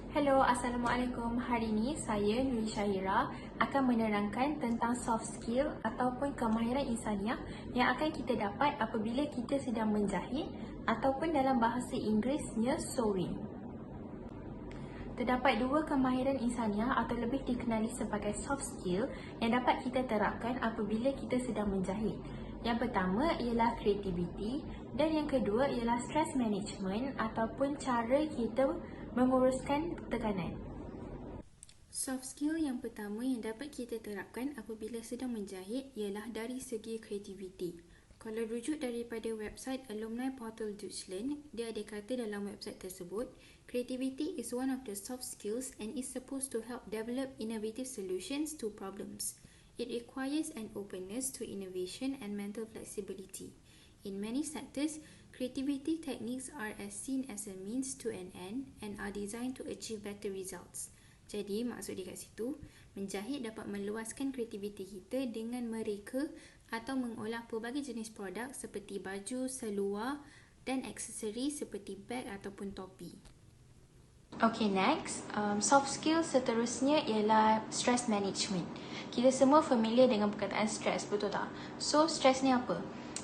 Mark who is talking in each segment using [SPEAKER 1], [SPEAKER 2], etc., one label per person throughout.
[SPEAKER 1] Hello, Assalamualaikum. Hari ini saya Nuri Syahira akan menerangkan tentang soft skill ataupun kemahiran insaniah yang akan kita dapat apabila kita sedang menjahit ataupun dalam bahasa Inggerisnya sewing. Terdapat dua kemahiran insaniah atau lebih dikenali sebagai soft skill yang dapat kita terapkan apabila kita sedang menjahit. Yang pertama ialah creativity dan yang kedua ialah stress management ataupun cara kita menguruskan tekanan. Soft skill yang pertama yang dapat kita terapkan apabila sedang menjahit ialah dari segi creativity. Kalau rujuk daripada website Alumni Portal Deutschland, dia ada kata dalam website tersebut, creativity is one of the soft skills and is supposed to help develop innovative solutions to problems. It requires an openness to innovation and mental flexibility. In many sectors, creativity techniques are as seen as a means to an end and are designed to achieve better results. Jadi, maksud dia kat situ, menjahit dapat meluaskan kreativiti kita dengan mereka atau mengolah pelbagai jenis produk seperti baju, seluar dan aksesori seperti beg ataupun topi. Okay, next. Soft skill seterusnya ialah stress management. Kita semua familiar dengan perkataan stress, betul tak? So, stress ni apa?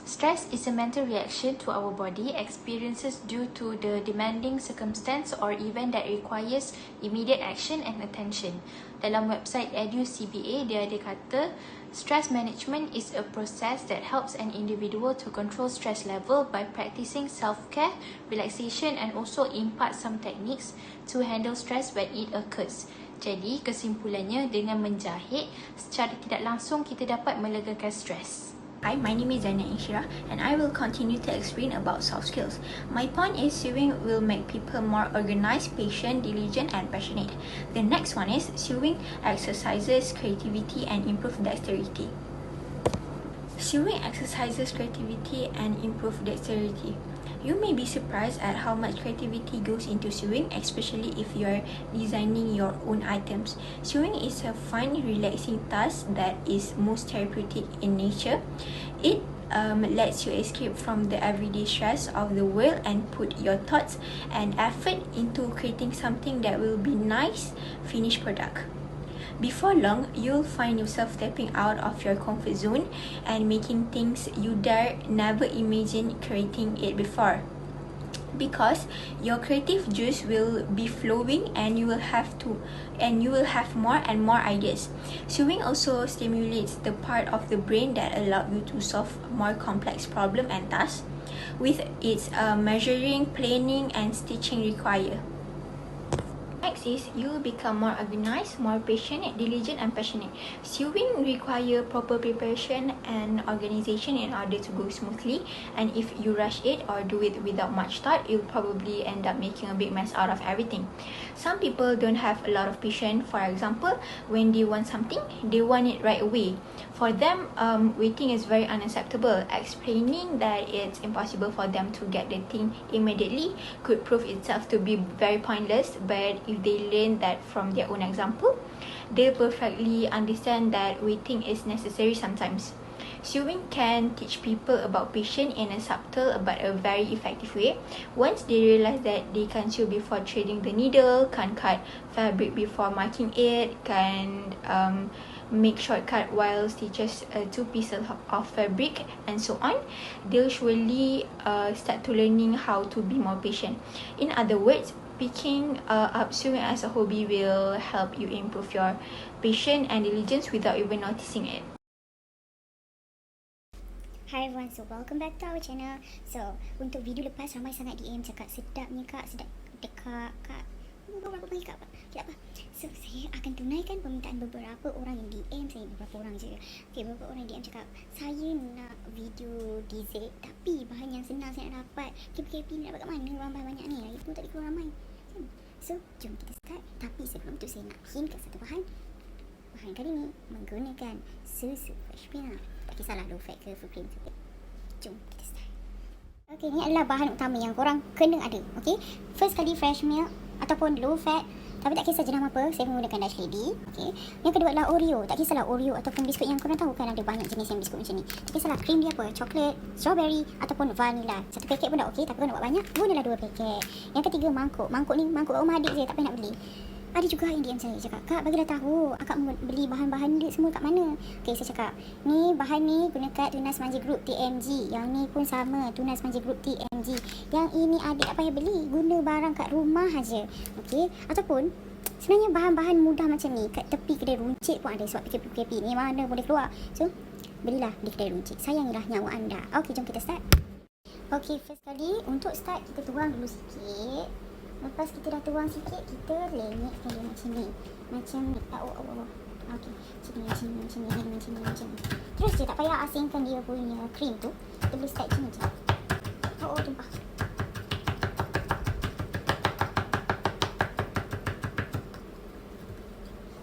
[SPEAKER 1] Stress is a mental reaction to our body experiences due to the demanding circumstance or event that requires immediate action and attention. Dalam website EduCBA, dia ada kata, stress management is a process that helps an individual to control stress level by practicing self-care, relaxation and also impart some techniques to handle stress when it occurs. Jadi, kesimpulannya dengan menjahit, secara tidak langsung kita dapat melegakan stres.
[SPEAKER 2] Hi, my name is Zaina Inshira and I will continue to explain about soft skills. My point is sewing will make people more organized, patient, diligent and passionate. The next one is sewing exercises creativity and improve dexterity. Sewing exercises creativity and improve dexterity. You may be surprised at how much creativity goes into sewing, especially if you are designing your own items. Sewing is a fun, relaxing task that is most therapeutic in nature. It lets you escape from the everyday stress of the world and put your thoughts and effort into creating something that will be nice, finished product. Before long, you'll find yourself stepping out of your comfort zone and making things you dare never imagine creating it before. Because your creative juice will be flowing and you will have more and more ideas. Sewing also stimulates the part of the brain that allow you to solve more complex problem and tasks with its measuring, planning and stitching required. Next is you will become more organized, more patient, diligent and passionate. Sewing require proper preparation and organization in order to go smoothly, and if you rush it or do it without much thought, you'll probably end up making a big mess out of everything. Some people don't have a lot of patience. For example, when they want something, they want it right away. For them, waiting is very unacceptable. Explaining that it's impossible for them to get the thing immediately could prove itself to be very pointless, but if they learn that from their own example, they perfectly understand that waiting is necessary sometimes. Sewing can teach people about patience in a subtle but a very effective way. Once they realize that they can sew before threading the needle, can cut fabric before marking it, can make shortcut while stitches two pieces of fabric and so on, they'll surely start to learning how to be more patient. In other words, picking up sewing as a hobby will help you improve your patience and diligence without even noticing it.
[SPEAKER 3] Hi everyone, so welcome back to our channel. So, untuk video lepas ramai sangat DM cakap sedapnya kak, sedap dekat kak. Berapa banyak kak? Tidak apa. So, saya akan tunaikan permintaan beberapa orang yang DM saya, beberapa orang je. Okay, beberapa orang DM cakap, saya nak video DZ tapi bahan yang senang saya nak dapat. KPKP ni dapat kat mana? Orang bahan banyak ni. Lagi pun tak dikeluar ramai. So, jom kita start. Tapi sebelum tu saya nak hint kat satu bahan. Bahan kali ni menggunakan susu fresh milk. Tak kisahlah low fat ke full cream ke. Jom kita start. Okay, ni adalah bahan utama yang korang kena ada. Okay, first kali fresh milk ataupun low fat. Tapi tak kisah jenama apa, saya menggunakan Dutch Lady. Okay. Yang kedua adalah Oreo. Tak kisahlah Oreo ataupun biskut yang korang tahu kan ada banyak jenis yang biskut macam ni. Tak kisahlah krim dia apa, coklat, strawberry ataupun vanilla. Satu paket pun dah okey, tapi kalau nak buat banyak, gunalah 2 paket. Yang ketiga mangkuk. Mangkuk ni mangkuk rumah adik saya, tak payah nak beli. Ada juga yang DM saya cakap, "Kak, bagilah tahu akak beli bahan-bahan dia semua kat mana?" Okey, saya cakap, "Ni bahan ni guna kat Tunas Manja Group TMG. Yang ni pun sama, Tunas Manja Group TMG. Yang ini adik tak payah beli, guna barang kat rumah aja." Okey, ataupun sebenarnya bahan-bahan mudah macam ni kat tepi kedai runcit pun ada sebab PKP ni mana boleh keluar. So, belilah di kedai runcit. Sayangilah nyawa anda. Okey, jom kita start. Okey, first kali untuk start kita tuang dulu sikit. Lepas kita dah tuang sikit, kita lenyekkan dia macam ni. Macam ni. Okey. Macam ni. Terus je, tak payah asingkan dia punya krim tu. Kita boleh start macam ni je. Tumpah.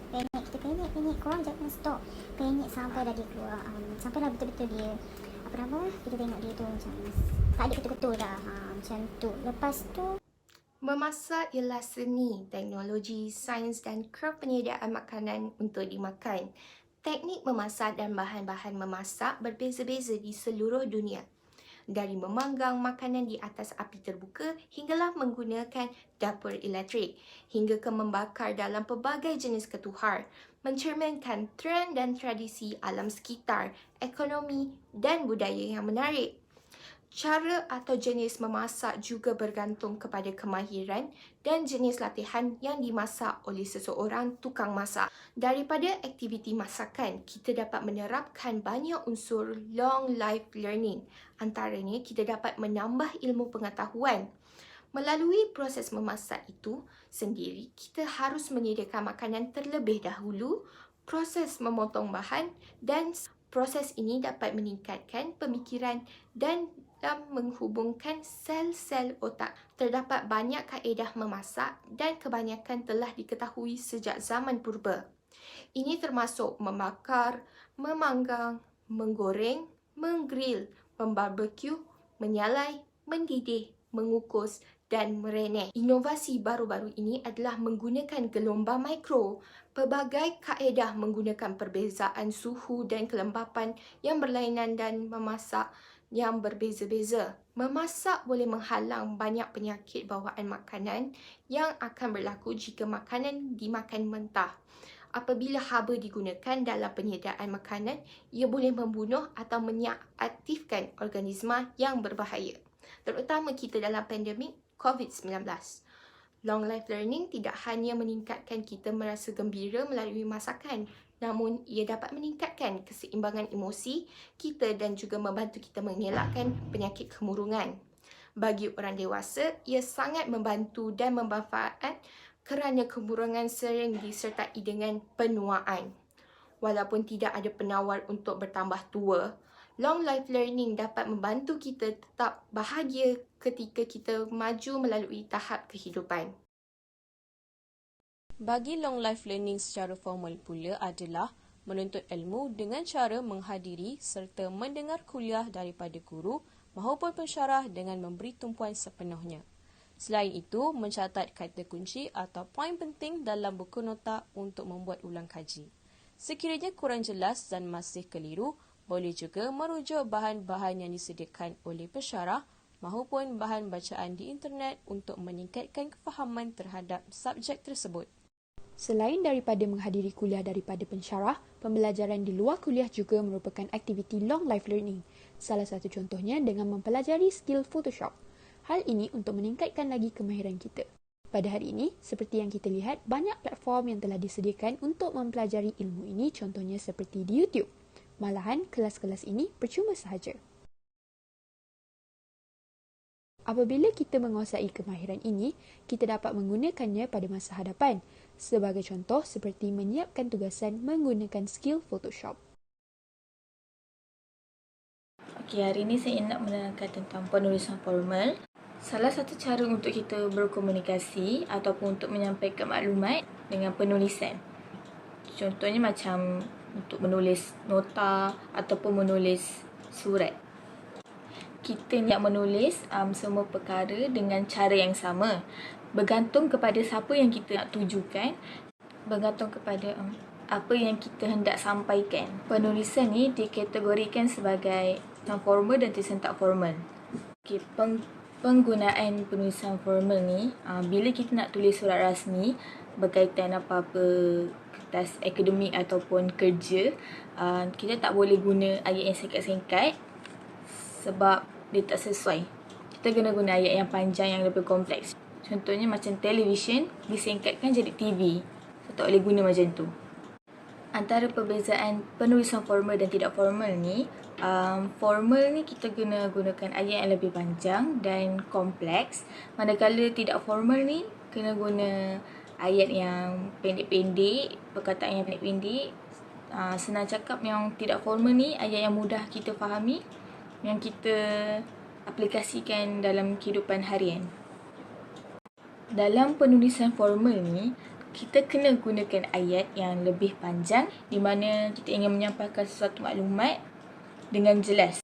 [SPEAKER 3] Penyek. Korang jangan stop. Penyek sampai dah dia keluar. Sampai dah betul-betul dia. Apa nama? Kita tengok dia tu macam tak ada ketul-ketul dah. Macam tu. Lepas tu
[SPEAKER 1] Memasak ialah seni, teknologi, sains dan kraf penyediaan makanan untuk dimakan. Teknik memasak dan bahan-bahan memasak berbeza-beza di seluruh dunia. Dari memanggang makanan di atas api terbuka hinggalah menggunakan dapur elektrik, hingga ke membakar dalam pelbagai jenis ketuhar, mencerminkan trend dan tradisi alam sekitar, ekonomi dan budaya yang menarik. Cara atau jenis memasak juga bergantung kepada kemahiran dan jenis latihan yang dimasak oleh seseorang tukang masak. Daripada aktiviti masakan, kita dapat menerapkan banyak unsur long life learning. Antaranya, kita dapat menambah ilmu pengetahuan. Melalui proses memasak itu sendiri, kita harus menyediakan makanan terlebih dahulu, proses memotong bahan dan proses ini dapat meningkatkan pemikiran dan menghubungkan sel-sel otak. Terdapat banyak kaedah memasak dan kebanyakan telah diketahui sejak zaman purba. Ini termasuk membakar, memanggang, menggoreng, menggrill, membarbecue, menyalai, mendidih, mengukus dan mereneh. Inovasi baru-baru ini adalah menggunakan gelombang mikro. Pelbagai kaedah menggunakan perbezaan suhu dan kelembapan yang berlainan dan memasak yang berbeza-beza. Memasak boleh menghalang banyak penyakit bawaan makanan yang akan berlaku jika makanan dimakan mentah. Apabila haba digunakan dalam penyediaan makanan, ia boleh membunuh atau menyaktifkan organisma yang berbahaya, terutama kita dalam pandemik COVID-19. Long life learning tidak hanya meningkatkan kita merasa gembira melalui masakan, namun ia dapat meningkatkan keseimbangan emosi kita dan juga membantu kita mengelakkan penyakit kemurungan. Bagi orang dewasa, ia sangat membantu dan bermanfaat kerana kemurungan sering disertai dengan penuaan. Walaupun tidak ada penawar untuk bertambah tua, long life learning dapat membantu kita tetap bahagia ketika kita maju melalui tahap kehidupan.
[SPEAKER 4] Bagi long life learning secara formal pula adalah menuntut ilmu dengan cara menghadiri serta mendengar kuliah daripada guru maupun pensyarah dengan memberi tumpuan sepenuhnya. Selain itu, mencatat kata kunci atau poin penting dalam buku nota untuk membuat ulang kaji. Sekiranya kurang jelas dan masih keliru, boleh juga merujuk bahan-bahan yang disediakan oleh pensyarah maupun bahan bacaan di internet untuk meningkatkan kefahaman terhadap subjek tersebut.
[SPEAKER 5] Selain daripada menghadiri kuliah daripada pensyarah, pembelajaran di luar kuliah juga merupakan aktiviti long life learning. Salah satu contohnya dengan mempelajari skill Photoshop. Hal ini untuk meningkatkan lagi kemahiran kita. Pada hari ini, seperti yang kita lihat, banyak platform yang telah disediakan untuk mempelajari ilmu ini, contohnya seperti di YouTube. Malahan, kelas-kelas ini percuma sahaja. Apabila kita menguasai kemahiran ini, kita dapat menggunakannya pada masa hadapan. Sebagai contoh, seperti menyiapkan tugasan menggunakan skill Photoshop.
[SPEAKER 2] Okey, hari ini saya nak menerangkan tentang penulisan formal. Salah satu cara untuk kita berkomunikasi ataupun untuk menyampaikan maklumat dengan penulisan. Contohnya macam untuk menulis nota ataupun menulis surat. Kita nak menulis semua perkara dengan cara yang sama. bergantung kepada siapa yang kita nak tujukan, bergantung kepada apa yang kita hendak sampaikan. Penulisan ni dikategorikan sebagai tulisan formal dan tulisan tak formal. Okay, penggunaan penulisan formal ni, bila kita nak tulis surat rasmi berkaitan apa-apa kertas akademik ataupun kerja, kita tak boleh guna ayat yang singkat-singkat sebab dia tak sesuai. Kita kena guna ayat yang panjang yang lebih kompleks. Contohnya macam television disingkatkan jadi TV. So, tak boleh guna macam tu. Antara perbezaan penulisan formal dan tidak formal ni, formal ni kita kena gunakan ayat yang lebih panjang dan kompleks. Manakala tidak formal ni kena guna ayat yang pendek-pendek, perkataan yang pendek-pendek. Senang cakap, yang tidak formal ni ayat yang mudah kita fahami, yang kita aplikasikan dalam kehidupan harian. Dalam penulisan formal ni, kita kena gunakan ayat yang lebih panjang di mana kita ingin menyampaikan sesuatu maklumat dengan jelas.